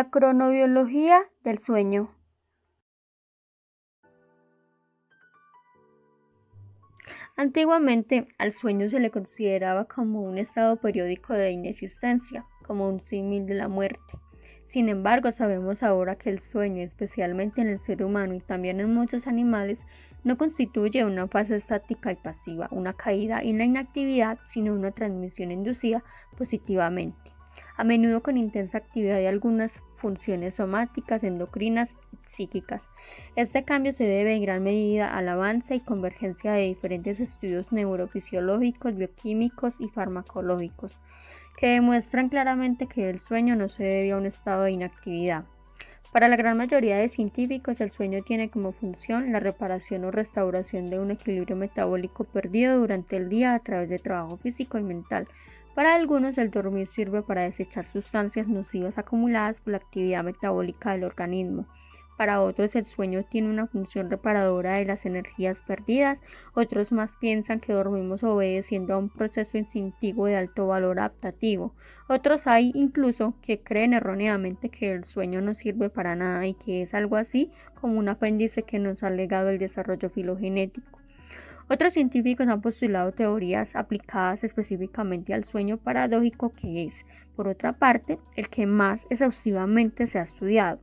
La cronobiología del sueño. Antiguamente, al sueño se le consideraba como un estado periódico de inexistencia, como un símil de la muerte. Sin embargo, sabemos ahora que el sueño, especialmente en el ser humano y también en muchos animales, no constituye una fase estática y pasiva, una caída en la inactividad, sino una transmisión inducida positivamente, a menudo con intensa actividad de algunas funciones somáticas, endocrinas y psíquicas. Este cambio se debe en gran medida al avance y convergencia de diferentes estudios neurofisiológicos, bioquímicos y farmacológicos, que demuestran claramente que el sueño no se debe a un estado de inactividad. Para la gran mayoría de científicos, el sueño tiene como función la reparación o restauración de un equilibrio metabólico perdido durante el día a través de trabajo físico y mental. Para algunos, el dormir sirve para desechar sustancias nocivas acumuladas por la actividad metabólica del organismo. Para otros, el sueño tiene una función reparadora de las energías perdidas. Otros más piensan que dormimos obedeciendo a un proceso instintivo de alto valor adaptativo. Otros hay incluso que creen erróneamente que el sueño no sirve para nada y que es algo así como un apéndice que nos ha legado el desarrollo filogenético. Otros científicos han postulado teorías aplicadas específicamente al sueño paradójico, que es, por otra parte, el que más exhaustivamente se ha estudiado.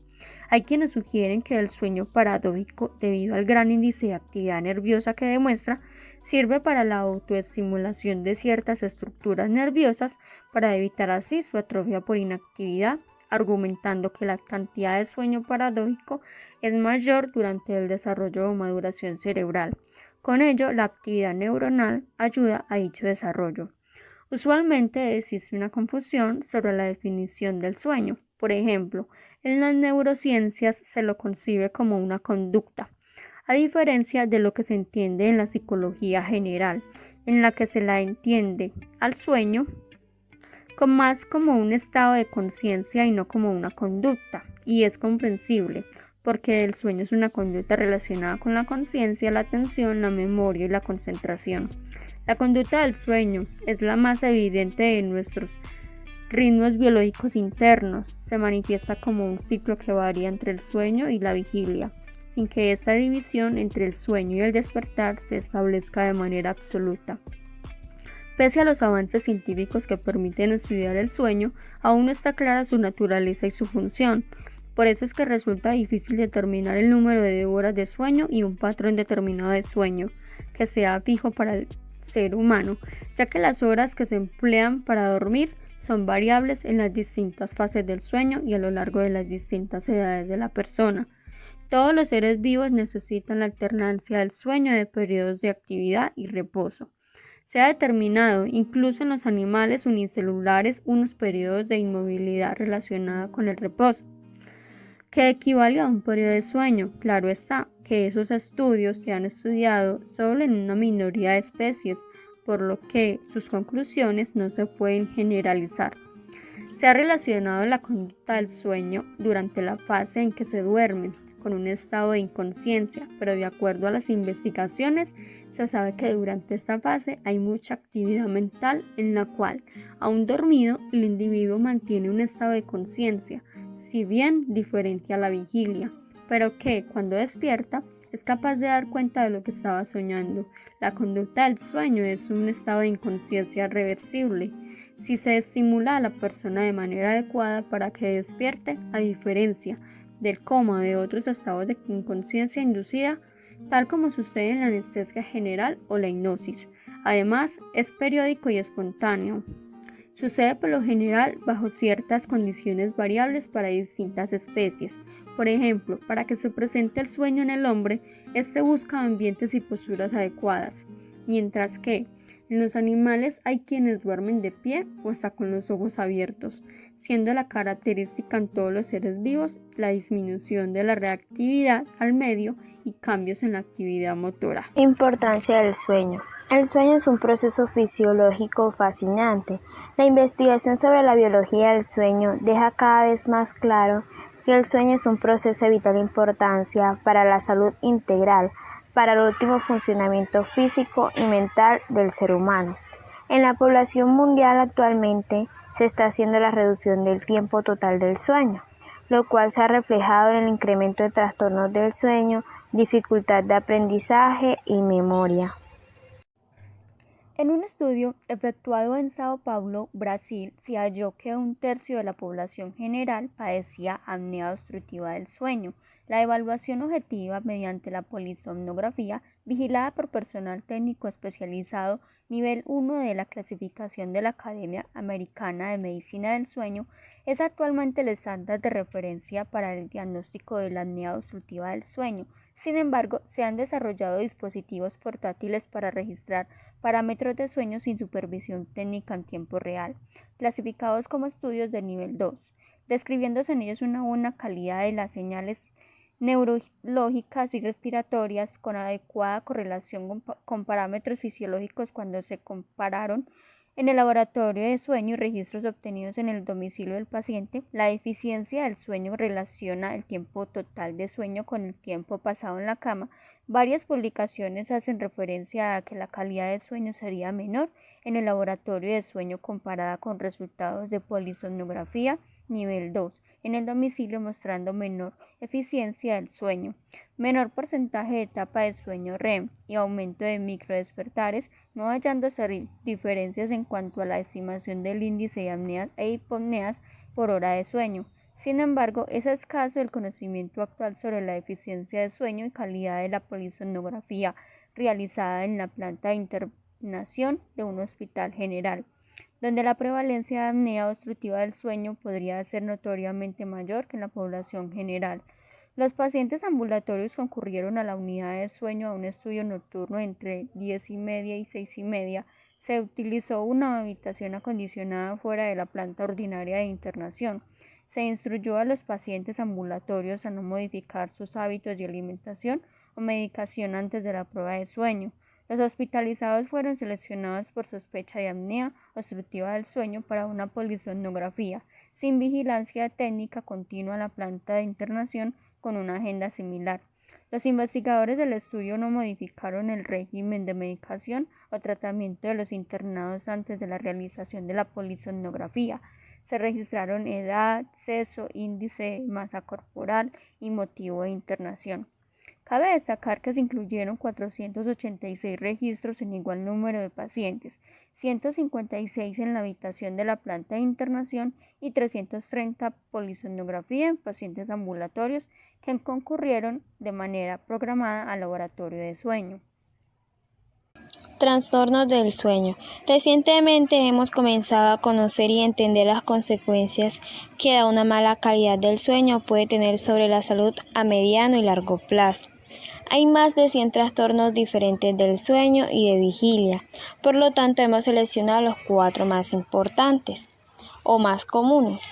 Hay quienes sugieren que el sueño paradójico, debido al gran índice de actividad nerviosa que demuestra, sirve para la autoestimulación de ciertas estructuras nerviosas para evitar así su atrofia por inactividad, argumentando que la cantidad de sueño paradójico es mayor durante el desarrollo o maduración cerebral. Con ello, la actividad neuronal ayuda a dicho desarrollo. Usualmente existe una confusión sobre la definición del sueño. Por ejemplo, en las neurociencias se lo concibe como una conducta, a diferencia de lo que se entiende en la psicología general, en la que se la entiende al sueño más como un estado de conciencia y no como una conducta, y es comprensible, porque el sueño es una conducta relacionada con la conciencia, la atención, la memoria y la concentración. La conducta del sueño es la más evidente de nuestros ritmos biológicos internos. Se manifiesta como un ciclo que varía entre el sueño y la vigilia, sin que esta división entre el sueño y el despertar se establezca de manera absoluta. Pese a los avances científicos que permiten estudiar el sueño, aún no está clara su naturaleza y su función. Por eso es que resulta difícil determinar el número de horas de sueño y un patrón determinado de sueño que sea fijo para el ser humano, ya que las horas que se emplean para dormir son variables en las distintas fases del sueño y a lo largo de las distintas edades de la persona. Todos los seres vivos necesitan la alternancia del sueño de periodos de actividad y reposo. Se ha determinado, incluso en los animales unicelulares, unos periodos de inmovilidad relacionada con el reposo, que equivale a un periodo de sueño. Claro está que esos estudios se han estudiado solo en una minoría de especies, por lo que sus conclusiones no se pueden generalizar. Se ha relacionado la conducta del sueño durante la fase en que se duermen con un estado de inconsciencia, pero de acuerdo a las investigaciones se sabe que durante esta fase hay mucha actividad mental en la cual, aún dormido, el individuo mantiene un estado de conciencia, si bien diferente a la vigilia, pero que, cuando despierta, es capaz de dar cuenta de lo que estaba soñando. La conducta del sueño es un estado de inconsciencia reversible si se estimula a la persona de manera adecuada para que despierte, a diferencia del coma de otros estados de inconsciencia inducida, tal como sucede en la anestesia general o la hipnosis. Además, es periódico y espontáneo. Sucede por lo general bajo ciertas condiciones variables para distintas especies. Por ejemplo, para que se presente el sueño en el hombre, este busca ambientes y posturas adecuadas, mientras que en los animales hay quienes duermen de pie o hasta con los ojos abiertos, siendo la característica en todos los seres vivos la disminución de la reactividad al medio y cambios en la actividad motora. Importancia del sueño. El sueño es un proceso fisiológico fascinante. La investigación sobre la biología del sueño deja cada vez más claro que el sueño es un proceso de vital importancia para la salud integral, para el óptimo funcionamiento físico y mental del ser humano. En la población mundial actualmente se está haciendo la reducción del tiempo total del sueño, lo cual se ha reflejado en el incremento de trastornos del sueño, dificultad de aprendizaje y memoria. En un estudio efectuado en Sao Paulo, Brasil, se halló que un tercio de la población general padecía apnea obstructiva del sueño. La evaluación objetiva mediante la polisomnografía, vigilada por personal técnico especializado nivel 1 de la clasificación de la Academia Americana de Medicina del Sueño, es actualmente el estándar de referencia para el diagnóstico de la apnea obstructiva del sueño. Sin embargo, se han desarrollado dispositivos portátiles para registrar parámetros de sueño sin supervisión técnica en tiempo real, clasificados como estudios de nivel 2, describiéndose en ellos una buena calidad de las señales neurológicas y respiratorias con adecuada correlación con parámetros fisiológicos cuando se compararon en el laboratorio de sueño y registros obtenidos en el domicilio del paciente. La eficiencia del sueño relaciona el tiempo total de sueño con el tiempo pasado en la cama. Varias publicaciones hacen referencia a que la calidad de sueño sería menor en el laboratorio de sueño comparada con resultados de polisomnografía nivel 2 en el domicilio, mostrando menor eficiencia del sueño, menor porcentaje de etapa de sueño REM y aumento de microdespertares, no hallándose diferencias en cuanto a la estimación del índice de apneas e hipopneas por hora de sueño. Sin embargo, es escaso el conocimiento actual sobre la eficiencia de sueño y calidad de la polisomnografía realizada en la planta de internación de un hospital general, donde la prevalencia de apnea obstructiva del sueño podría ser notoriamente mayor que en la población general. Los pacientes ambulatorios concurrieron a la unidad de sueño a un estudio nocturno entre 10:30 y 6:30. Se utilizó una habitación acondicionada fuera de la planta ordinaria de internación. Se instruyó a los pacientes ambulatorios a no modificar sus hábitos de alimentación o medicación antes de la prueba de sueño. Los hospitalizados fueron seleccionados por sospecha de apnea obstructiva del sueño para una polisomnografía, sin vigilancia técnica continua en la planta de internación con una agenda similar. Los investigadores del estudio no modificaron el régimen de medicación o tratamiento de los internados antes de la realización de la polisomnografía. Se registraron edad, sexo, índice de masa corporal y motivo de internación. Cabe destacar que se incluyeron 486 registros en igual número de pacientes, 156 en la habitación de la planta de internación y 330 polisomnografía en pacientes ambulatorios que concurrieron de manera programada al laboratorio de sueño. Trastornos del sueño. Recientemente hemos comenzado a conocer y entender las consecuencias que una mala calidad del sueño puede tener sobre la salud a mediano y largo plazo. Hay más de 100 trastornos diferentes del sueño y de vigilia, por lo tanto hemos seleccionado los 4 más importantes o más comunes.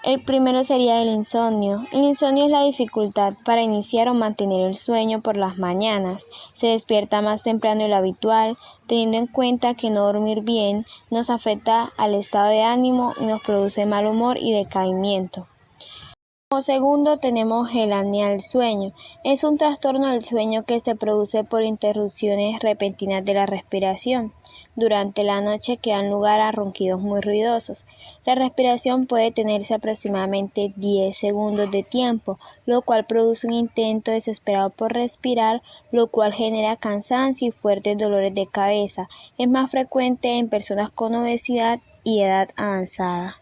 El primero sería el insomnio. El insomnio es la dificultad para iniciar o mantener el sueño por las mañanas. Se despierta más temprano de lo habitual, teniendo en cuenta que no dormir bien nos afecta al estado de ánimo y nos produce mal humor y decaimiento. Como segundo tenemos el apnea del sueño. Es un trastorno del sueño que se produce por interrupciones repentinas de la respiración durante la noche que dan lugar a ronquidos muy ruidosos. La respiración puede tenerse aproximadamente 10 segundos de tiempo, lo cual produce un intento desesperado por respirar, lo cual genera cansancio y fuertes dolores de cabeza. Es más frecuente en personas con obesidad y edad avanzada.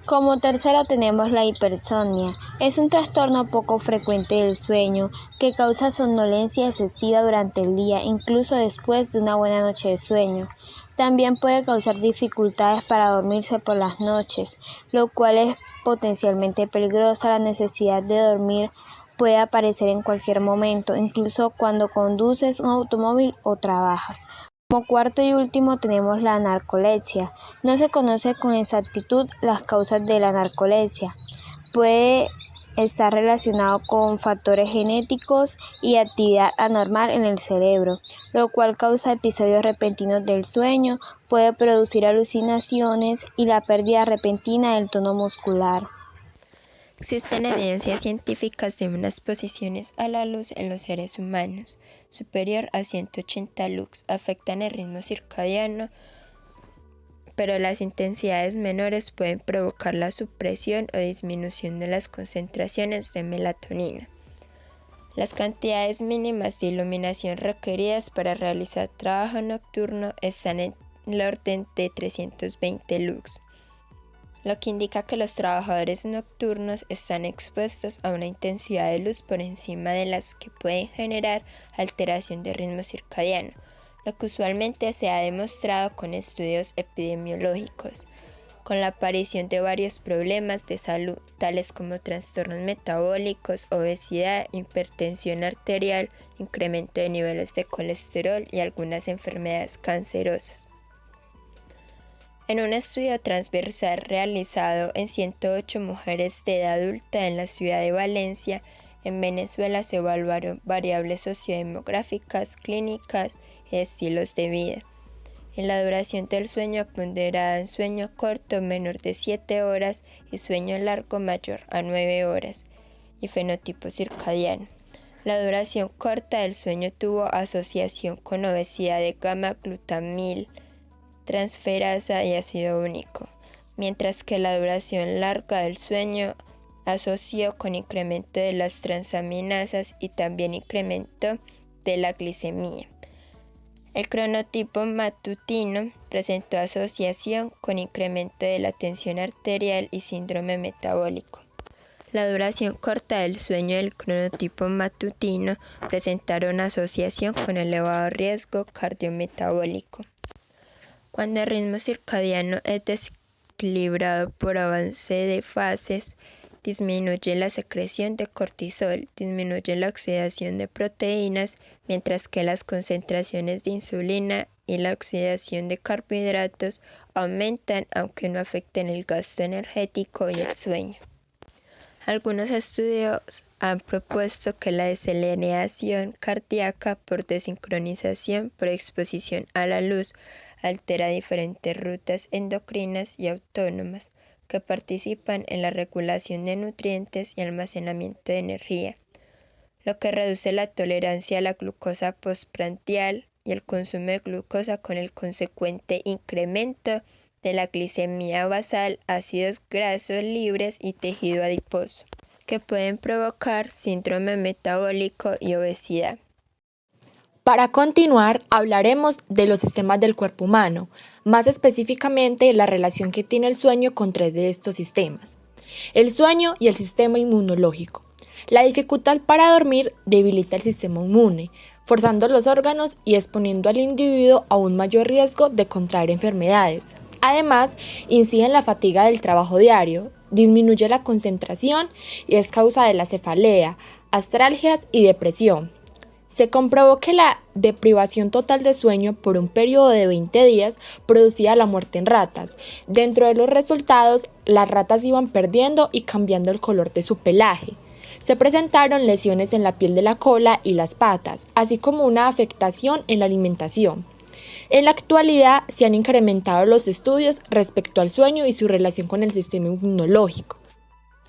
Como tercero tenemos la hipersomnia. Es un trastorno poco frecuente del sueño que causa somnolencia excesiva durante el día, incluso después de una buena noche de sueño. También puede causar dificultades para dormirse por las noches, lo cual es potencialmente peligrosa. La necesidad de dormir puede aparecer en cualquier momento, incluso cuando conduces un automóvil o trabajas. Como cuarto y último tenemos la narcolepsia. No se conoce con exactitud las causas de la narcolepsia. Puede estar relacionado con factores genéticos y actividad anormal en el cerebro, lo cual causa episodios repentinos del sueño, puede producir alucinaciones y la pérdida repentina del tono muscular. Existen evidencias científicas de unas exposiciones a la luz en los seres humanos superior a 180 lux afectan el ritmo circadiano, pero las intensidades menores pueden provocar la supresión o disminución de las concentraciones de melatonina. Las cantidades mínimas de iluminación requeridas para realizar trabajo nocturno están en el orden de 320 lux, lo que indica que los trabajadores nocturnos están expuestos a una intensidad de luz por encima de las que pueden generar alteración de ritmo circadiano, lo que usualmente se ha demostrado con estudios epidemiológicos, con la aparición de varios problemas de salud, tales como trastornos metabólicos, obesidad, hipertensión arterial, incremento de niveles de colesterol y algunas enfermedades cancerosas. En un estudio transversal realizado en 108 mujeres de edad adulta en la ciudad de Valencia, en Venezuela se evaluaron variables sociodemográficas, clínicas y estilos de vida. En la duración del sueño ponderada en sueño corto menor de 7 horas y sueño largo mayor a 9 horas, y fenotipo circadiano. La duración corta del sueño tuvo asociación con obesidad de gamma-glutamil, transferasa y ácido úrico, mientras que la duración larga del sueño asoció con incremento de las transaminasas y también incremento de la glicemia. El cronotipo matutino presentó asociación con incremento de la tensión arterial y síndrome metabólico. La duración corta del sueño del cronotipo matutino presentaron asociación con elevado riesgo cardiometabólico. Cuando el ritmo circadiano es desequilibrado por avance de fases, disminuye la secreción de cortisol, disminuye la oxidación de proteínas, mientras que las concentraciones de insulina y la oxidación de carbohidratos aumentan, aunque no afecten el gasto energético y el sueño. Algunos estudios han propuesto que la deceleración cardíaca por desincronización por exposición a la luz altera diferentes rutas endocrinas y autónomas que participan en la regulación de nutrientes y almacenamiento de energía, lo que reduce la tolerancia a la glucosa postprandial y el consumo de glucosa con el consecuente incremento de la glicemia basal, ácidos grasos libres y tejido adiposo, que pueden provocar síndrome metabólico y obesidad. Para continuar, hablaremos de los sistemas del cuerpo humano, más específicamente la relación que tiene el sueño con 3 de estos sistemas: el sueño y el sistema inmunológico. La dificultad para dormir debilita el sistema inmune, forzando los órganos y exponiendo al individuo a un mayor riesgo de contraer enfermedades. Además, incide en la fatiga del trabajo diario, disminuye la concentración y es causa de la cefalea, astralgias y depresión. Se comprobó que la deprivación total de sueño por un periodo de 20 días producía la muerte en ratas. Dentro de los resultados, las ratas iban perdiendo y cambiando el color de su pelaje. Se presentaron lesiones en la piel de la cola y las patas, así como una afectación en la alimentación. En la actualidad se han incrementado los estudios respecto al sueño y su relación con el sistema inmunológico.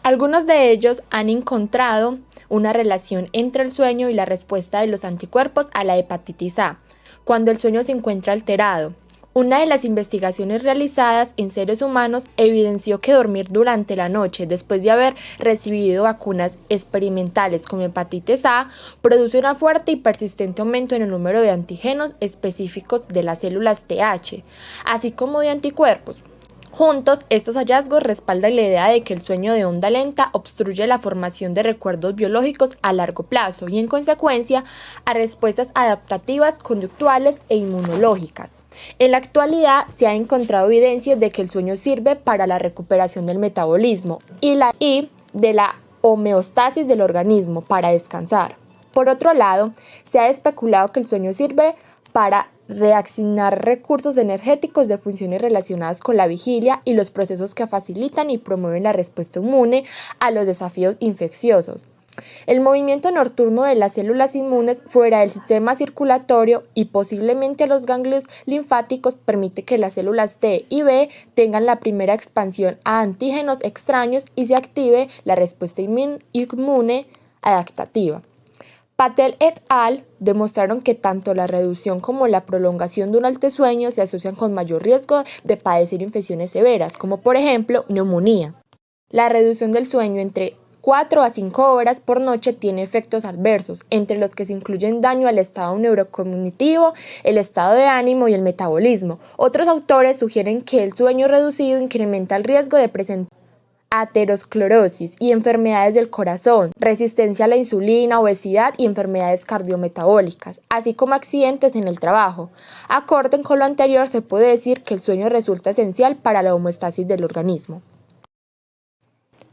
Algunos de ellos han encontrado una relación entre el sueño y la respuesta de los anticuerpos a la hepatitis A, cuando el sueño se encuentra alterado. Una de las investigaciones realizadas en seres humanos evidenció que dormir durante la noche después de haber recibido vacunas experimentales con hepatitis A produce un fuerte y persistente aumento en el número de antígenos específicos de las células TH, así como de anticuerpos. Juntos, estos hallazgos respaldan la idea de que el sueño de onda lenta obstruye la formación de recuerdos biológicos a largo plazo y, en consecuencia, a respuestas adaptativas, conductuales e inmunológicas. En la actualidad, se ha encontrado evidencias de que el sueño sirve para la recuperación del metabolismo y de la homeostasis del organismo para descansar. Por otro lado, se ha especulado que el sueño sirve para reasignar recursos energéticos de funciones relacionadas con la vigilia y los procesos que facilitan y promueven la respuesta inmune a los desafíos infecciosos. El movimiento nocturno de las células inmunes fuera del sistema circulatorio y posiblemente a los ganglios linfáticos permite que las células T y B tengan la primera expansión a antígenos extraños y se active la respuesta inmune adaptativa. Patel et al. Demostraron que tanto la reducción como la prolongación durante el sueño se asocian con mayor riesgo de padecer infecciones severas, como por ejemplo neumonía. La reducción del sueño entre 4 a 5 horas por noche tiene efectos adversos, entre los que se incluyen daño al estado neurocognitivo, el estado de ánimo y el metabolismo. Otros autores sugieren que el sueño reducido incrementa el riesgo de presentar aterosclerosis y enfermedades del corazón, resistencia a la insulina, obesidad y enfermedades cardiometabólicas, así como accidentes en el trabajo. Acorde con lo anterior, se puede decir que el sueño resulta esencial para la homeostasis del organismo.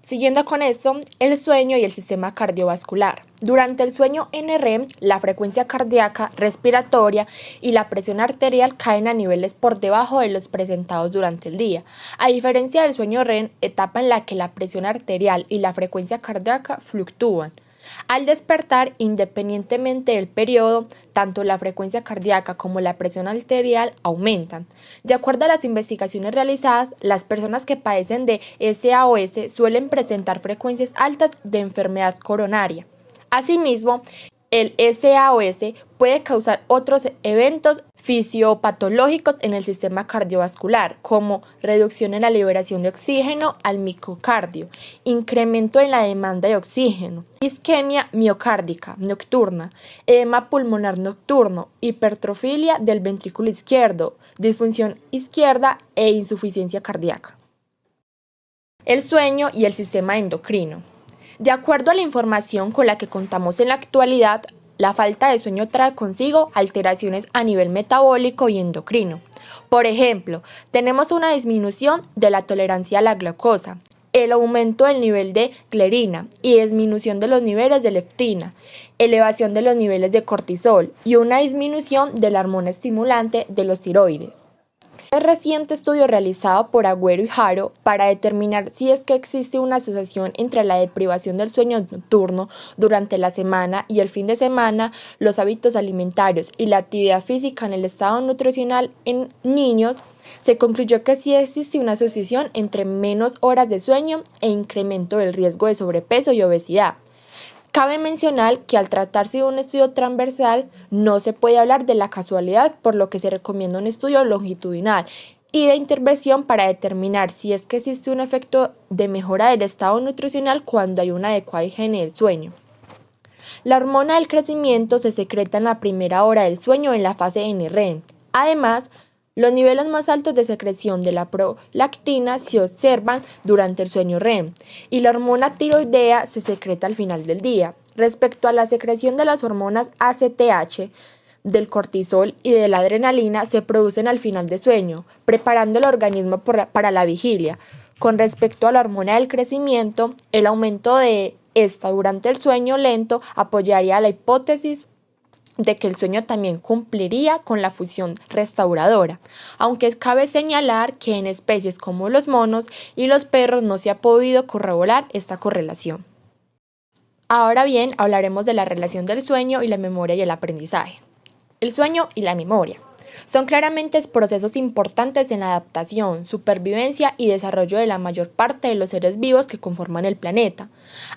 Siguiendo con esto, el sueño y el sistema cardiovascular. Durante el sueño NREM, la frecuencia cardíaca, respiratoria y la presión arterial caen a niveles por debajo de los presentados durante el día. A diferencia del sueño REM, etapa en la que la presión arterial y la frecuencia cardíaca fluctúan. Al despertar, independientemente del periodo, tanto la frecuencia cardíaca como la presión arterial aumentan. De acuerdo a las investigaciones realizadas, las personas que padecen de SAOS suelen presentar frecuencias altas de enfermedad coronaria. Asimismo, el SAOS puede causar otros eventos fisiopatológicos en el sistema cardiovascular, como reducción en la liberación de oxígeno al miocardio, incremento en la demanda de oxígeno, isquemia miocárdica nocturna, edema pulmonar nocturno, hipertrofia del ventrículo izquierdo, disfunción izquierda e insuficiencia cardíaca. El sueño y el sistema endocrino. De acuerdo a la información con la que contamos en la actualidad, la falta de sueño trae consigo alteraciones a nivel metabólico y endocrino. Por ejemplo, tenemos una disminución de la tolerancia a la glucosa, el aumento del nivel de glerina y disminución de los niveles de leptina, elevación de los niveles de cortisol y una disminución de la hormona estimulante de los tiroides. Un reciente estudio realizado por Agüero y Haro para determinar si es que existe una asociación entre la deprivación del sueño nocturno durante la semana y el fin de semana, los hábitos alimentarios y la actividad física en el estado nutricional en niños, se concluyó que sí existe una asociación entre menos horas de sueño e incremento del riesgo de sobrepeso y obesidad. Cabe mencionar que al tratarse de un estudio transversal no se puede hablar de la casualidad, por lo que se recomienda un estudio longitudinal y de intervención para determinar si es que existe un efecto de mejora del estado nutricional cuando hay una adecuada higiene del sueño. La hormona del crecimiento se secreta en la primera hora del sueño en la fase NREM. Además, los niveles más altos de secreción de la prolactina se observan durante el sueño REM y la hormona tiroidea se secreta al final del día. Respecto a la secreción de las hormonas ACTH, del cortisol y de la adrenalina se producen al final del sueño, preparando el organismo para la vigilia. Con respecto a la hormona del crecimiento, el aumento de esta durante el sueño lento apoyaría la hipótesis de que el sueño también cumpliría con la función restauradora, aunque cabe señalar que en especies como los monos y los perros no se ha podido corroborar esta correlación. Ahora bien, hablaremos de la relación del sueño y la memoria y el aprendizaje. El sueño y la memoria son claramente procesos importantes en la adaptación, supervivencia y desarrollo de la mayor parte de los seres vivos que conforman el planeta.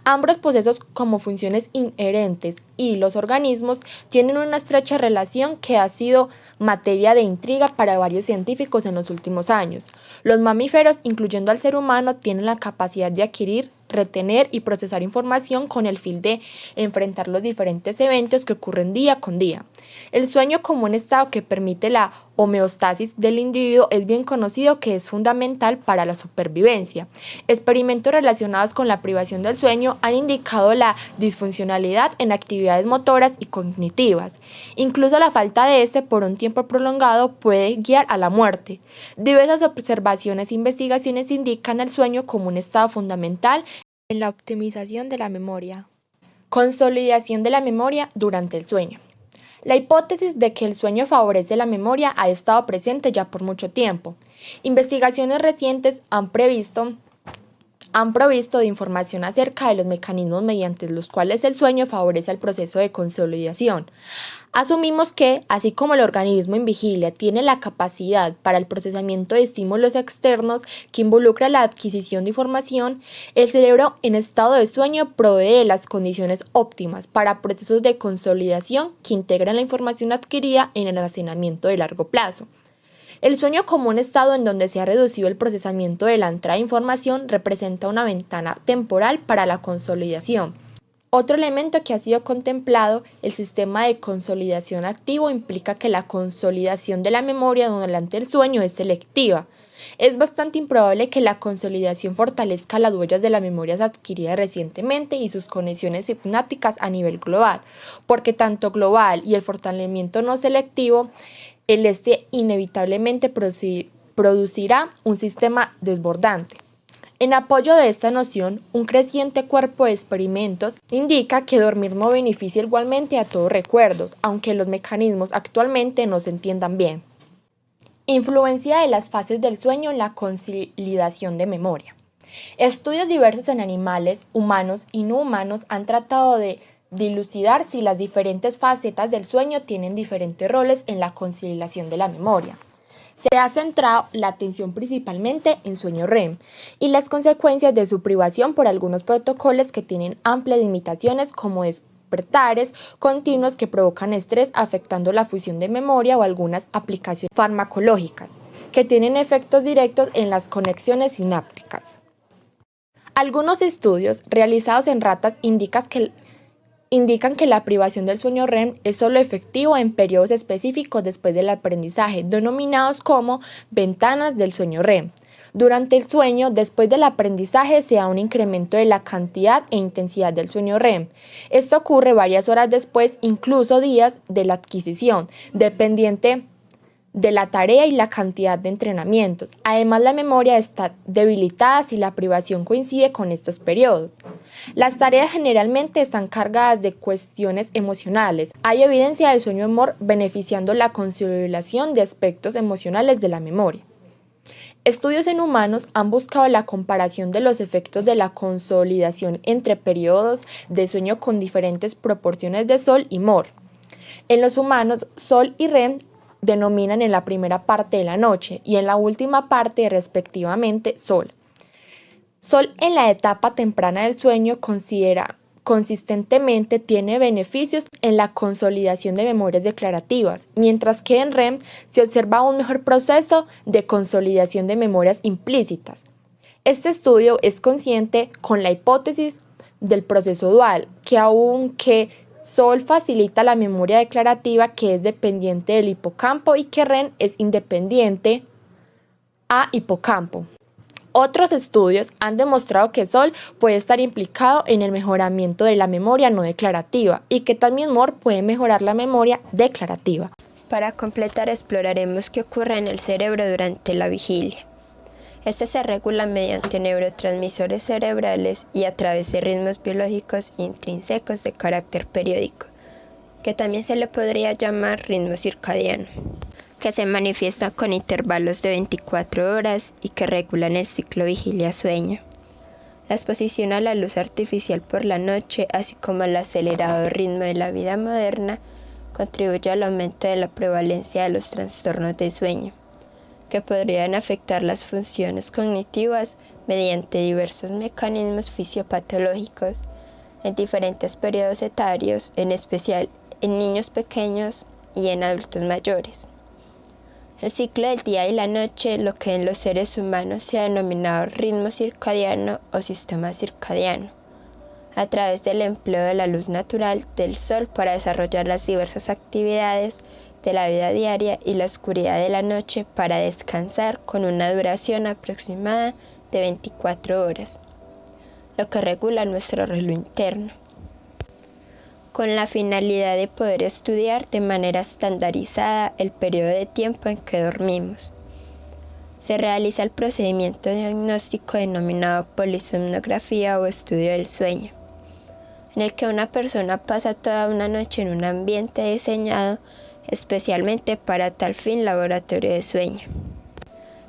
Ambos procesos, como funciones inherentes y los organismos, tienen una estrecha relación que ha sido materia de intriga para varios científicos en los últimos años. Los mamíferos, incluyendo al ser humano, tienen la capacidad de adquirir, retener y procesar información con el fin de enfrentar los diferentes eventos que ocurren día con día. El sueño, como un estado que permite la homeostasis del individuo, es bien conocido que es fundamental para la supervivencia. Experimentos relacionados con la privación del sueño han indicado la disfuncionalidad en actividades motoras y cognitivas. Incluso la falta de este por un tiempo prolongado puede guiar a la muerte. Diversas observaciones e investigaciones indican el sueño como un estado fundamental en la optimización de la memoria. Consolidación de la memoria durante el sueño. La hipótesis de que el sueño favorece la memoria ha estado presente ya por mucho tiempo. Investigaciones recientes han han provisto de información acerca de los mecanismos mediante los cuales el sueño favorece el proceso de consolidación. Asumimos que, así como el organismo en vigilia tiene la capacidad para el procesamiento de estímulos externos que involucra la adquisición de información, el cerebro en estado de sueño provee las condiciones óptimas para procesos de consolidación que integran la información adquirida en el almacenamiento de largo plazo. El sueño como un estado en donde se ha reducido el procesamiento de la entrada de información representa una ventana temporal para la consolidación. Otro elemento que ha sido contemplado, el sistema de consolidación activo, implica que la consolidación de la memoria durante el sueño es selectiva. Es bastante improbable que la consolidación fortalezca las huellas de las memorias adquiridas recientemente y sus conexiones sinápticas a nivel global, porque tanto global y el fortalecimiento no selectivo, inevitablemente producirá un sistema desbordante. En apoyo de esta noción, un creciente cuerpo de experimentos indica que dormir no beneficia igualmente a todos recuerdos, aunque los mecanismos actualmente no se entiendan bien. Influencia de las fases del sueño en la consolidación de memoria. Estudios diversos en animales, humanos y no humanos han tratado de dilucidar si las diferentes facetas del sueño tienen diferentes roles en la consolidación de la memoria. Se ha centrado la atención principalmente en sueño REM y las consecuencias de su privación por algunos protocolos que tienen amplias limitaciones como despertares continuos que provocan estrés afectando la fusión de memoria o algunas aplicaciones farmacológicas que tienen efectos directos en las conexiones sinápticas. Algunos estudios realizados en ratas indican que la privación del sueño REM es solo efectivo en periodos específicos después del aprendizaje, denominados como ventanas del sueño REM. Durante el sueño, después del aprendizaje, se da un incremento de la cantidad e intensidad del sueño REM. Esto ocurre varias horas después, incluso días de la adquisición, dependiente de la tarea y la cantidad de entrenamientos. Además, la memoria está debilitada si la privación coincide con estos periodos. Las tareas generalmente están cargadas de cuestiones emocionales. Hay evidencia del sueño REM beneficiando la consolidación de aspectos emocionales de la memoria. Estudios en humanos han buscado la comparación de los efectos de la consolidación entre periodos de sueño con diferentes proporciones de sol y MOR. En los humanos, sol y REM denominan en la primera parte de la noche y en la última parte respectivamente sol. Sol en la etapa temprana del sueño consistentemente tiene beneficios en la consolidación de memorias declarativas, mientras que en REM se observa un mejor proceso de consolidación de memorias implícitas. Este estudio es consciente con la hipótesis del proceso dual, que aunque Sol facilita la memoria declarativa, que es dependiente del hipocampo, y que REM es independiente a hipocampo. Otros estudios han demostrado que Sol puede estar implicado en el mejoramiento de la memoria no declarativa y que también MOR puede mejorar la memoria declarativa. Para completar, exploraremos qué ocurre en el cerebro durante la vigilia. Este se regula mediante neurotransmisores cerebrales y a través de ritmos biológicos intrínsecos de carácter periódico, que también se le podría llamar ritmo circadiano, que se manifiestan con intervalos de 24 horas y que regulan el ciclo vigilia-sueño. La exposición a la luz artificial por la noche, así como el acelerado ritmo de la vida moderna, contribuye al aumento de la prevalencia de los trastornos de sueño, que podrían afectar las funciones cognitivas mediante diversos mecanismos fisiopatológicos en diferentes periodos etarios, en especial en niños pequeños y en adultos mayores. El ciclo del día y la noche, lo que en los seres humanos se ha denominado ritmo circadiano o sistema circadiano, a través del empleo de la luz natural del sol para desarrollar las diversas actividades de la vida diaria y la oscuridad de la noche para descansar con una duración aproximada de 24 horas, lo que regula nuestro reloj interno, con la finalidad de poder estudiar de manera estandarizada el periodo de tiempo en que dormimos. Se realiza el procedimiento diagnóstico denominado polisomnografía o estudio del sueño, en el que una persona pasa toda una noche en un ambiente diseñado especialmente para tal fin laboratorio de sueño.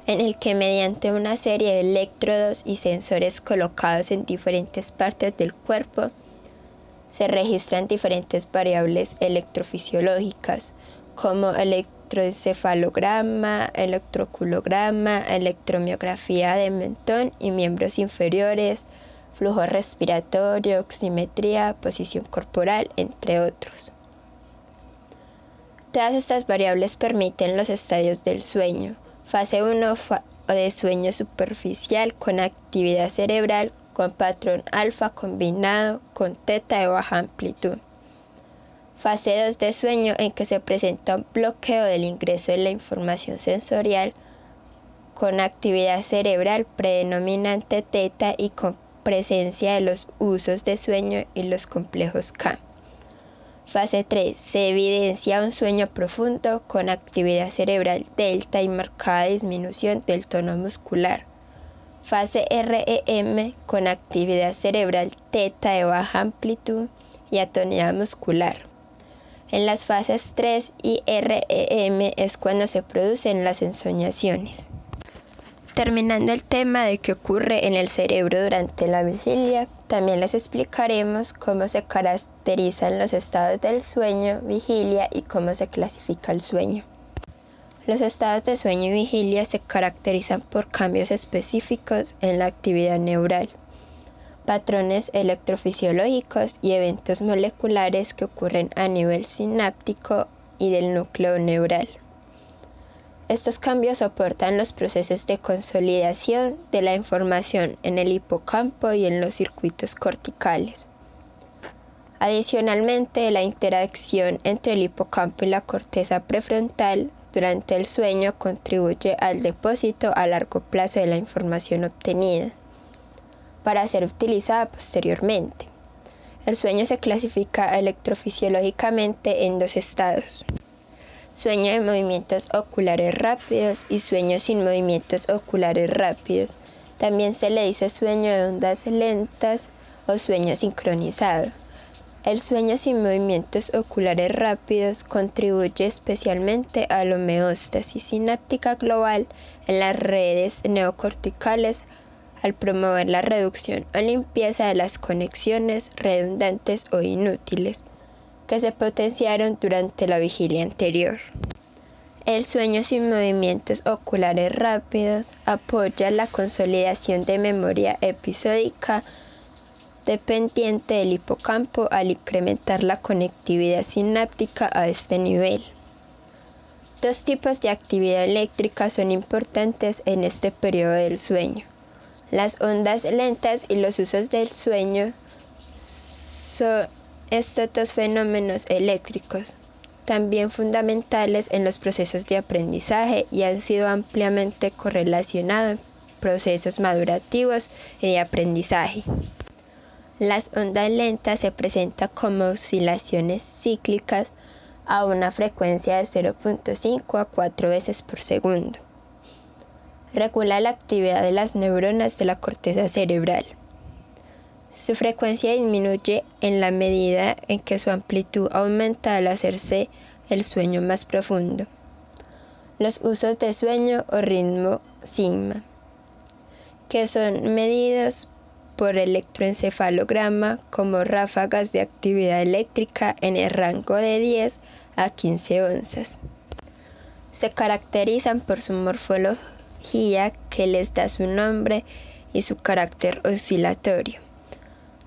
en el que mediante una serie de electrodos y sensores colocados en diferentes partes del cuerpo, se registran diferentes variables electrofisiológicas, como electroencefalograma, electroculograma, electromiografía de mentón y miembros inferiores, flujo respiratorio, oximetría, posición corporal, entre otros. Todas estas variables permiten los estadios del sueño. Fase 1 o de sueño superficial con actividad cerebral con patrón alfa combinado con teta de baja amplitud. Fase 2 de sueño en que se presenta un bloqueo del ingreso de la información sensorial con actividad cerebral predominante teta y con presencia de los usos de sueño y los complejos K. Fase 3. Se evidencia un sueño profundo con actividad cerebral delta y marcada disminución del tono muscular. Fase REM con actividad cerebral teta de baja amplitud y atonía muscular. En las fases 3 y REM es cuando se producen las ensoñaciones. Terminando el tema de qué ocurre en el cerebro durante la vigilia, también les explicaremos cómo se caracterizan los estados del sueño, vigilia y cómo se clasifica el sueño. Los estados de sueño y vigilia se caracterizan por cambios específicos en la actividad neural, patrones electrofisiológicos y eventos moleculares que ocurren a nivel sináptico y del núcleo neural. Estos cambios soportan los procesos de consolidación de la información en el hipocampo y en los circuitos corticales. Adicionalmente, la interacción entre el hipocampo y la corteza prefrontal durante el sueño contribuye al depósito a largo plazo de la información obtenida, para ser utilizada posteriormente. El sueño se clasifica electrofisiológicamente en dos estados: sueño de movimientos oculares rápidos y sueño sin movimientos oculares rápidos. También se le dice sueño de ondas lentas o sueño sincronizado. El sueño sin movimientos oculares rápidos contribuye especialmente a la homeostasis sináptica global en las redes neocorticales al promover la reducción o limpieza de las conexiones redundantes o inútiles que se potenciaron durante la vigilia anterior. El sueño sin movimientos oculares rápidos apoya la consolidación de memoria episódica dependiente del hipocampo al incrementar la conectividad sináptica a este nivel. Dos tipos de actividad eléctrica son importantes en este periodo del sueño: las ondas lentas y los usos del sueño. Son estos dos fenómenos eléctricos, también fundamentales en los procesos de aprendizaje y han sido ampliamente correlacionados en procesos madurativos y de aprendizaje. Las ondas lentas se presentan como oscilaciones cíclicas a una frecuencia de 0.5 a 4 veces por segundo. Regula la actividad de las neuronas de la corteza cerebral. Su frecuencia disminuye en la medida en que su amplitud aumenta al hacerse el sueño más profundo. Los usos de sueño o ritmo sigma, que son medidos por electroencefalograma como ráfagas de actividad eléctrica en el rango de 10 a 15 onzas. Se caracterizan por su morfología que les da su nombre y su carácter oscilatorio.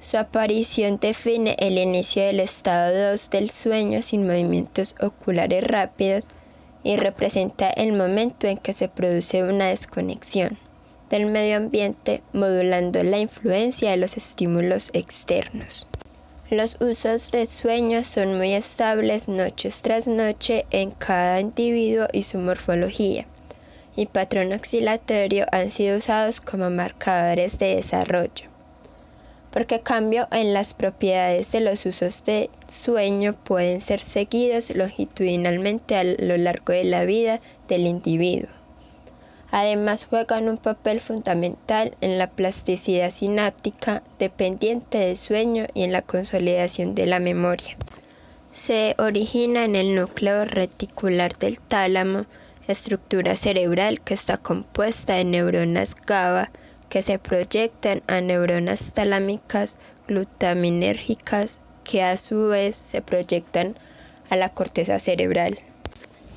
Su aparición define el inicio del estado 2 del sueño sin movimientos oculares rápidos y representa el momento en que se produce una desconexión del medio ambiente, modulando la influencia de los estímulos externos. Los usos de sueño son muy estables noche tras noche en cada individuo y su morfología, y patrón oscilatorio han sido usados como marcadores de desarrollo, porque cambio en las propiedades de los usos de sueño pueden ser seguidos longitudinalmente a lo largo de la vida del individuo. Además, juegan un papel fundamental en la plasticidad sináptica dependiente del sueño y en la consolidación de la memoria. Se origina en el núcleo reticular del tálamo estructura cerebral que está compuesta de neuronas GABA que se proyectan a neuronas talámicas glutaminérgicas que a su vez se proyectan a la corteza cerebral.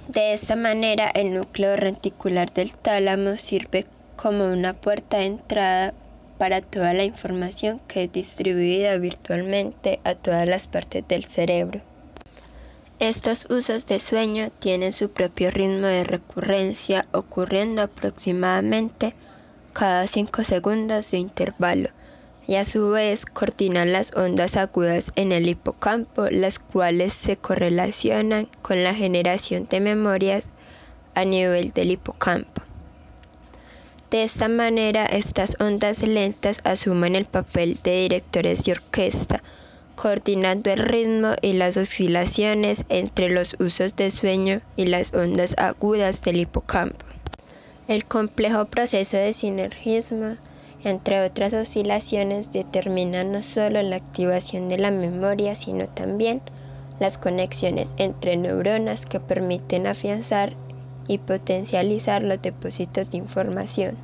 De esta manera, el núcleo reticular del tálamo sirve como una puerta de entrada para toda la información que es distribuida virtualmente a todas las partes del cerebro. Estos usos de sueño tienen su propio ritmo de recurrencia, ocurriendo aproximadamente cada 5 segundos de intervalo, y a su vez coordinan las ondas agudas en el hipocampo, las cuales se correlacionan con la generación de memorias a nivel del hipocampo. De esta manera, estas ondas lentas asumen el papel de directores de orquesta, coordinando el ritmo y las oscilaciones entre los usos de sueño y las ondas agudas del hipocampo. El complejo proceso de sinergismo, entre otras oscilaciones, determina no solo la activación de la memoria, sino también las conexiones entre neuronas que permiten afianzar y potencializar los depósitos de información.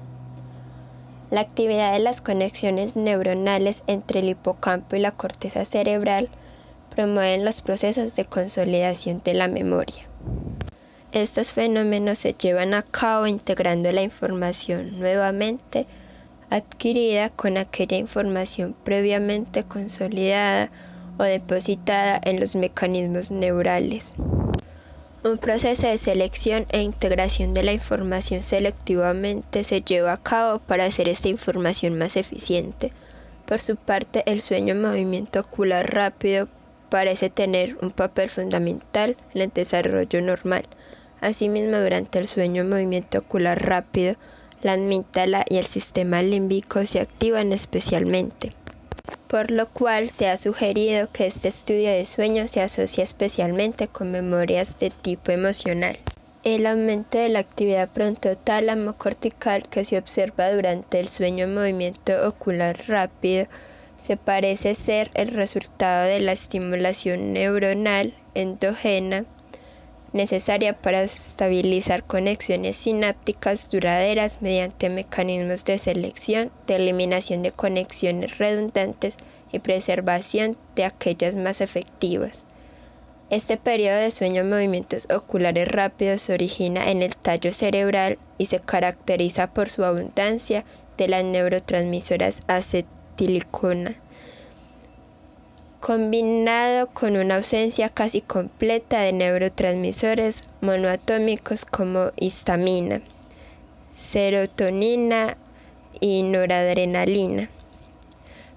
La actividad de las conexiones neuronales entre el hipocampo y la corteza cerebral promueven los procesos de consolidación de la memoria. Estos fenómenos se llevan a cabo integrando la información nuevamente adquirida con aquella información previamente consolidada o depositada en los mecanismos neurales. Un proceso de selección e integración de la información selectivamente se lleva a cabo para hacer esta información más eficiente. Por su parte, el sueño-movimiento ocular rápido parece tener un papel fundamental en el desarrollo normal. Asimismo, durante el sueño-movimiento ocular rápido, la amígdala y el sistema límbico se activan especialmente, por lo cual se ha sugerido que este estudio de sueño se asocia especialmente con memorias de tipo emocional. El aumento de la actividad frontotálamo-cortical que se observa durante el sueño-movimiento ocular rápido se parece ser el resultado de la estimulación neuronal endógena necesaria para estabilizar conexiones sinápticas duraderas mediante mecanismos de selección, de eliminación de conexiones redundantes y preservación de aquellas más efectivas. Este periodo de sueño-movimientos oculares rápidos se origina en el tallo cerebral y se caracteriza por su abundancia de las neurotransmisoras acetilicona, combinado con una ausencia casi completa de neurotransmisores monoatómicos como histamina, serotonina y noradrenalina.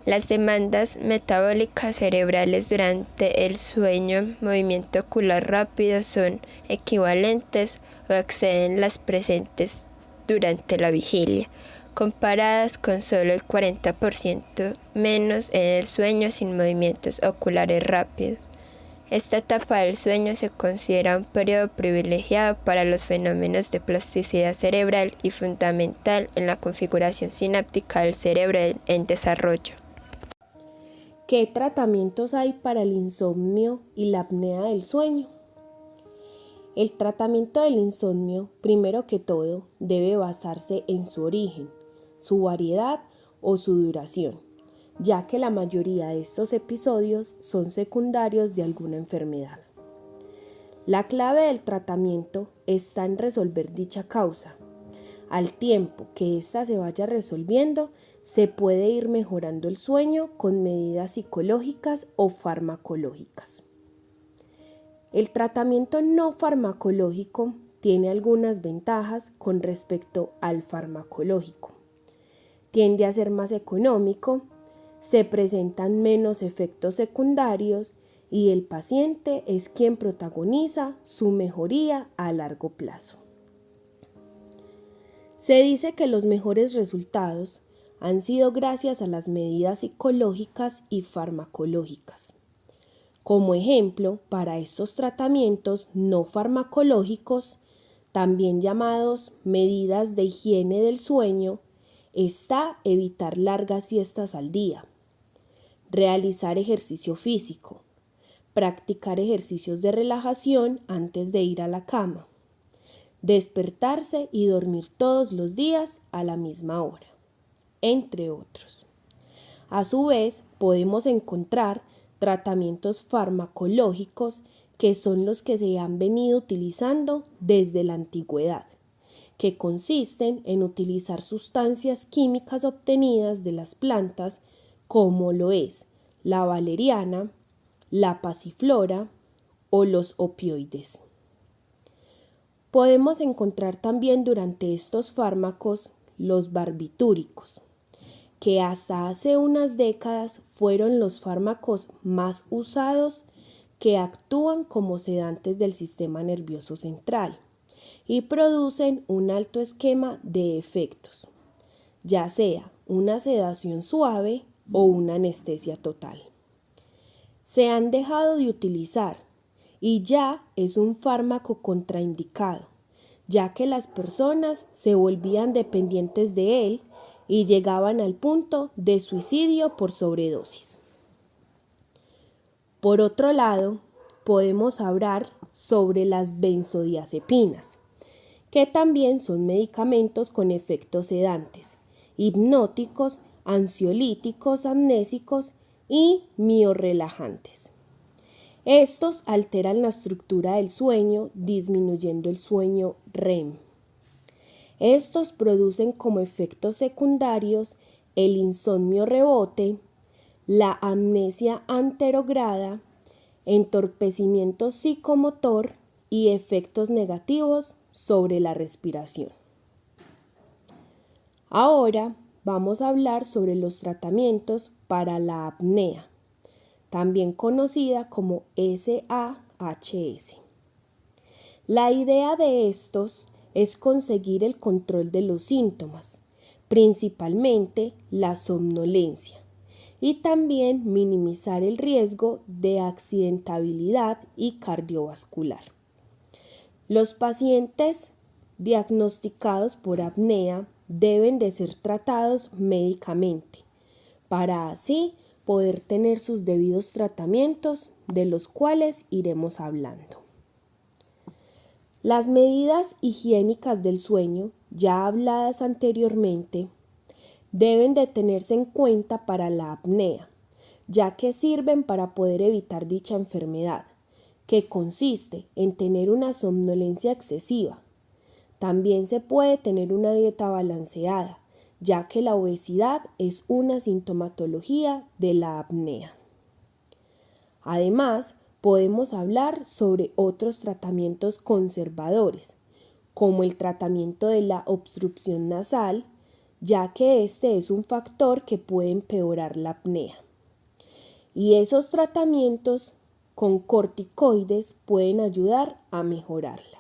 Las demandas metabólicas cerebrales durante el sueño-movimiento ocular rápido son equivalentes o exceden las presentes durante la vigilia, comparadas con solo el 40% menos en el sueño sin movimientos oculares rápidos. Esta etapa del sueño se considera un periodo privilegiado para los fenómenos de plasticidad cerebral y fundamental en la configuración sináptica del cerebro en desarrollo. ¿Qué tratamientos hay para el insomnio y la apnea del sueño? El tratamiento del insomnio, primero que todo, debe basarse en su origen, su variedad o su duración, ya que la mayoría de estos episodios son secundarios de alguna enfermedad. La clave del tratamiento está en resolver dicha causa. Al tiempo que ésta se vaya resolviendo, se puede ir mejorando el sueño con medidas psicológicas o farmacológicas. El tratamiento no farmacológico tiene algunas ventajas con respecto al farmacológico. Tiende a ser más económico, se presentan menos efectos secundarios y el paciente es quien protagoniza su mejoría a largo plazo. Se dice que los mejores resultados han sido gracias a las medidas psicológicas y farmacológicas. Como ejemplo, para estos tratamientos no farmacológicos, también llamados medidas de higiene del sueño, está evitar largas siestas al día, realizar ejercicio físico, practicar ejercicios de relajación antes de ir a la cama, despertarse y dormir todos los días a la misma hora, entre otros. A su vez, podemos encontrar tratamientos farmacológicos que son los que se han venido utilizando desde la antigüedad, que consisten en utilizar sustancias químicas obtenidas de las plantas como lo es la valeriana, la pasiflora o los opioides. Podemos encontrar también durante estos fármacos los barbitúricos, que hasta hace unas décadas fueron los fármacos más usados que actúan como sedantes del sistema nervioso central y producen un alto esquema de efectos, ya sea una sedación suave o una anestesia total. Se han dejado de utilizar y ya es un fármaco contraindicado, ya que las personas se volvían dependientes de él y llegaban al punto de suicidio por sobredosis. Por otro lado, podemos hablar sobre las benzodiazepinas, que también son medicamentos con efectos sedantes, hipnóticos, ansiolíticos, amnésicos y miorrelajantes. Estos alteran la estructura del sueño, disminuyendo el sueño REM. Estos producen como efectos secundarios el insomnio rebote, la amnesia anterograda, entorpecimiento psicomotor y efectos negativos sobre la respiración. Ahora vamos a hablar sobre los tratamientos para la apnea, también conocida como SAHS. La idea de estos es conseguir el control de los síntomas, principalmente la somnolencia, y también minimizar el riesgo de accidentabilidad y cardiovascular. Los pacientes diagnosticados por apnea deben de ser tratados médicamente, para así poder tener sus debidos tratamientos, de los cuales iremos hablando. Las medidas higiénicas del sueño, ya habladas anteriormente, deben de tenerse en cuenta para la apnea, ya que sirven para poder evitar dicha enfermedad, que consiste en tener una somnolencia excesiva. También se puede tener una dieta balanceada, ya que la obesidad es una sintomatología de la apnea. Además, podemos hablar sobre otros tratamientos conservadores, como el tratamiento de la obstrucción nasal, ya que este es un factor que puede empeorar la apnea. Y esos tratamientos con corticoides pueden ayudar a mejorarla.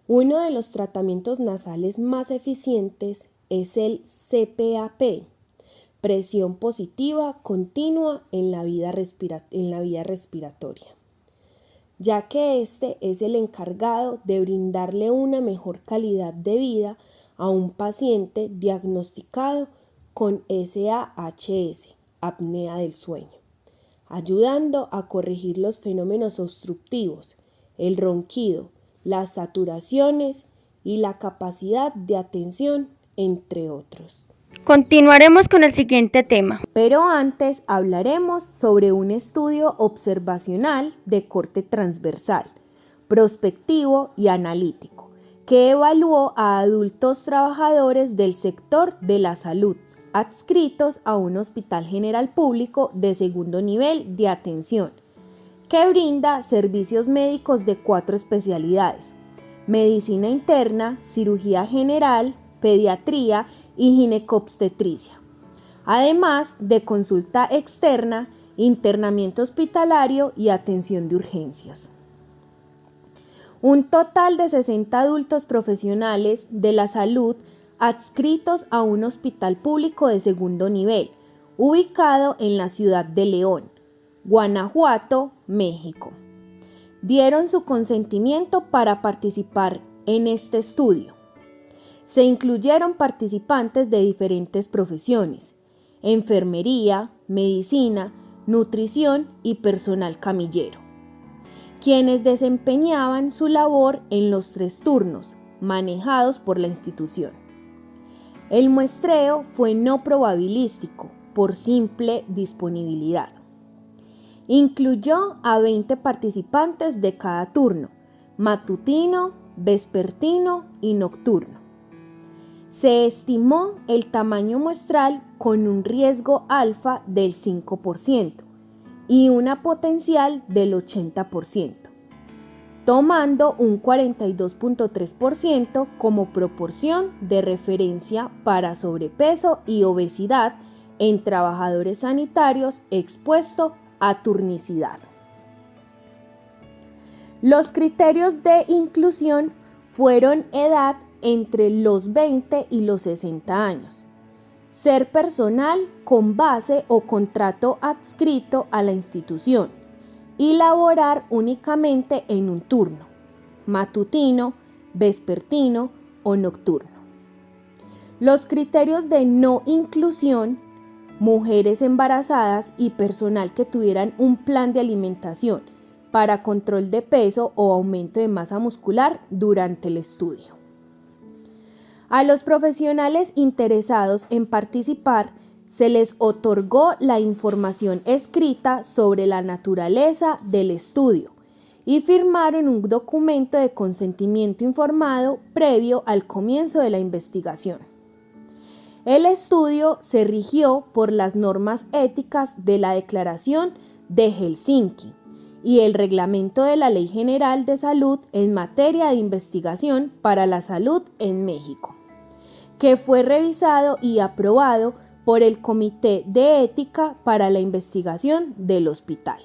Uno de los tratamientos nasales más eficientes es el CPAP, presión positiva continua en la vía respiratoria, ya que este es el encargado de brindarle una mejor calidad de vida a un paciente diagnosticado con SAHS, apnea del sueño, ayudando a corregir los fenómenos obstructivos, el ronquido, las saturaciones y la capacidad de atención, entre otros. Continuaremos con el siguiente tema. Pero antes hablaremos sobre un estudio observacional de corte transversal, prospectivo y analítico, que evaluó a adultos trabajadores del sector de la salud adscritos a un hospital general público de segundo nivel de atención, que brinda servicios médicos de 4 especialidades: medicina interna, cirugía general, pediatría y ginecobstetricia, además de consulta externa, internamiento hospitalario y atención de urgencias. Un total de 60 adultos profesionales de la salud adscritos a un hospital público de segundo nivel, ubicado en la ciudad de León, Guanajuato, México, dieron su consentimiento para participar en este estudio. Se incluyeron participantes de diferentes profesiones: enfermería, medicina, nutrición y personal camillero, quienes desempeñaban su labor en los 3 turnos manejados por la institución. El muestreo fue no probabilístico por simple disponibilidad. Incluyó a 20 participantes de cada turno, matutino, vespertino y nocturno. Se estimó el tamaño muestral con un riesgo alfa del 5% y una potencial del 80%, tomando un 42.3% como proporción de referencia para sobrepeso y obesidad en trabajadores sanitarios expuestos a turnicidad. Los criterios de inclusión fueron edad entre los 20 y los 60 años, ser personal con base o contrato adscrito a la institución y laborar únicamente en un turno, matutino, vespertino o nocturno. Los criterios de no inclusión: mujeres embarazadas y personal que tuvieran un plan de alimentación para control de peso o aumento de masa muscular durante el estudio. A los profesionales interesados en participar se les otorgó la información escrita sobre la naturaleza del estudio y firmaron un documento de consentimiento informado previo al comienzo de la investigación. El estudio se rigió por las normas éticas de la Declaración de Helsinki y el reglamento de la Ley General de Salud en materia de investigación para la salud en México, que fue revisado y aprobado por el Comité de Ética para la Investigación del Hospital.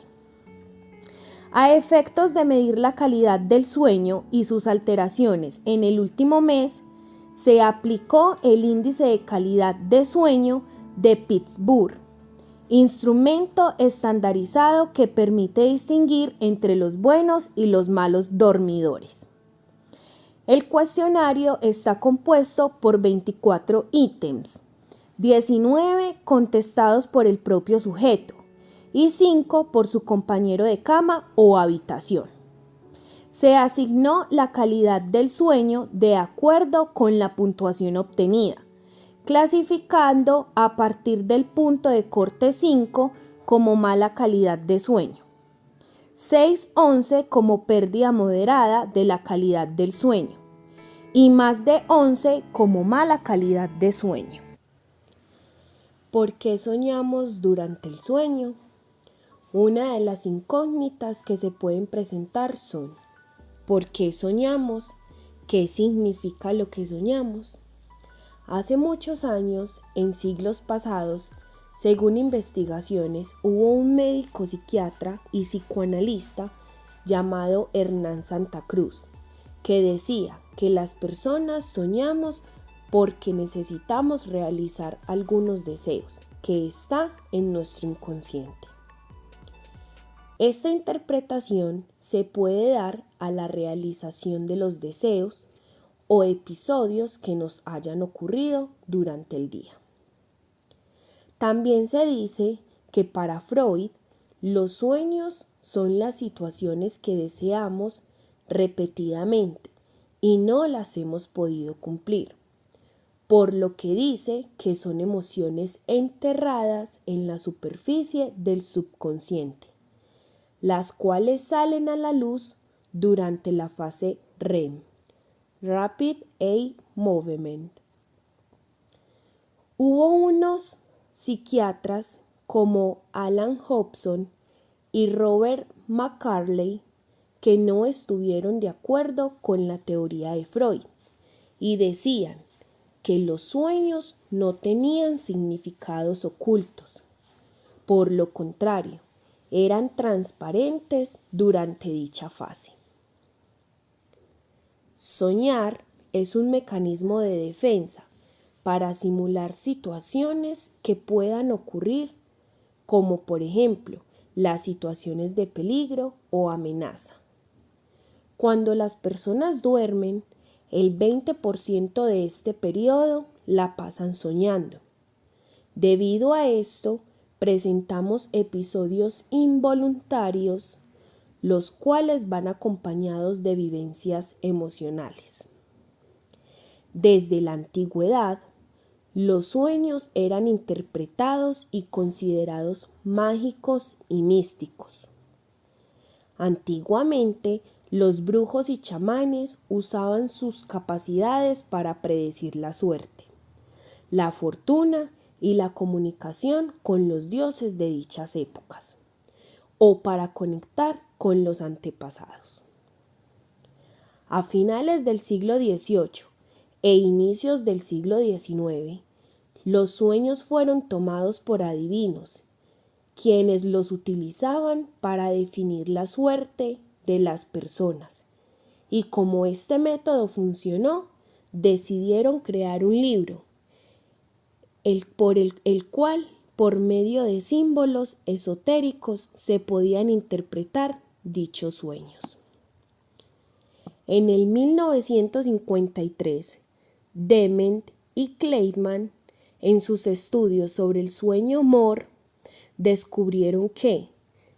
A efectos de medir la calidad del sueño y sus alteraciones en el último mes, se aplicó el Índice de Calidad de Sueño de Pittsburgh, instrumento estandarizado que permite distinguir entre los buenos y los malos dormidores. El cuestionario está compuesto por 24 ítems, 19 contestados por el propio sujeto y 5 por su compañero de cama o habitación. Se asignó la calidad del sueño de acuerdo con la puntuación obtenida, clasificando a partir del punto de corte 5 como mala calidad de sueño, 6-11 como pérdida moderada de la calidad del sueño y más de 11 como mala calidad de sueño. ¿Por qué soñamos durante el sueño? Una de las incógnitas que se pueden presentar son: ¿por qué soñamos? ¿Qué significa lo que soñamos? Hace muchos años, en siglos pasados, según investigaciones, hubo un médico psiquiatra y psicoanalista llamado Hernán Santa Cruz, que decía que las personas soñamos porque necesitamos realizar algunos deseos que están en nuestro inconsciente. Esta interpretación se puede dar a la realización de los deseos o episodios que nos hayan ocurrido durante el día. También se dice que para Freud, los sueños son las situaciones que deseamos repetidamente y no las hemos podido cumplir, por lo que dice que son emociones enterradas en la superficie del subconsciente, las cuales salen a la luz durante la fase REM, Rapid Eye Movement. Hubo unos psiquiatras como Alan Hobson y Robert McCarley que no estuvieron de acuerdo con la teoría de Freud y decían que los sueños no tenían significados ocultos. Por lo contrario, eran transparentes durante dicha fase. Soñar es un mecanismo de defensa para simular situaciones que puedan ocurrir, como por ejemplo las situaciones de peligro o amenaza. Cuando las personas duermen, el 20% de este periodo la pasan soñando. Debido a esto, presentamos episodios involuntarios los cuales van acompañados de vivencias emocionales. Desde la antigüedad, los sueños eran interpretados y considerados mágicos y místicos. Antiguamente, los brujos y chamanes usaban sus capacidades para predecir la suerte, la fortuna y la comunicación con los dioses de dichas épocas, o para conectar con los antepasados. A finales del siglo XVIII e inicios del siglo XIX, los sueños fueron tomados por adivinos, quienes los utilizaban para definir la suerte de las personas, y como este método funcionó, decidieron crear un libro, el cual, por medio de símbolos esotéricos, se podían interpretar dichos sueños. En el 1953, Dement y Kleitman, en sus estudios sobre el sueño MOR, descubrieron que,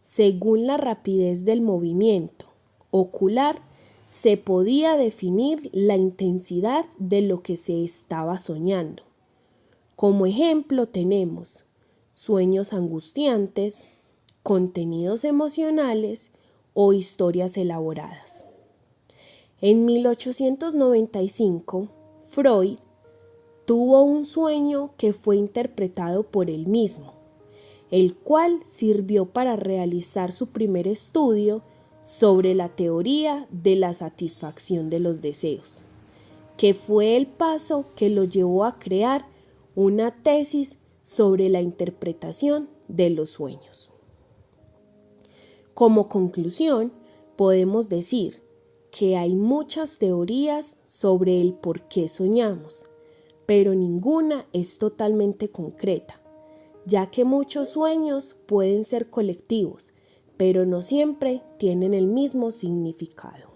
según la rapidez del movimiento ocular, se podía definir la intensidad de lo que se estaba soñando. Como ejemplo tenemos sueños angustiantes, contenidos emocionales o historias elaboradas. En 1895, Freud tuvo un sueño que fue interpretado por él mismo, el cual sirvió para realizar su primer estudio sobre la teoría de la satisfacción de los deseos, que fue el paso que lo llevó a crear una tesis sobre la interpretación de los sueños. Como conclusión, podemos decir que hay muchas teorías sobre el por qué soñamos, pero ninguna es totalmente concreta, ya que muchos sueños pueden ser colectivos, pero no siempre tienen el mismo significado.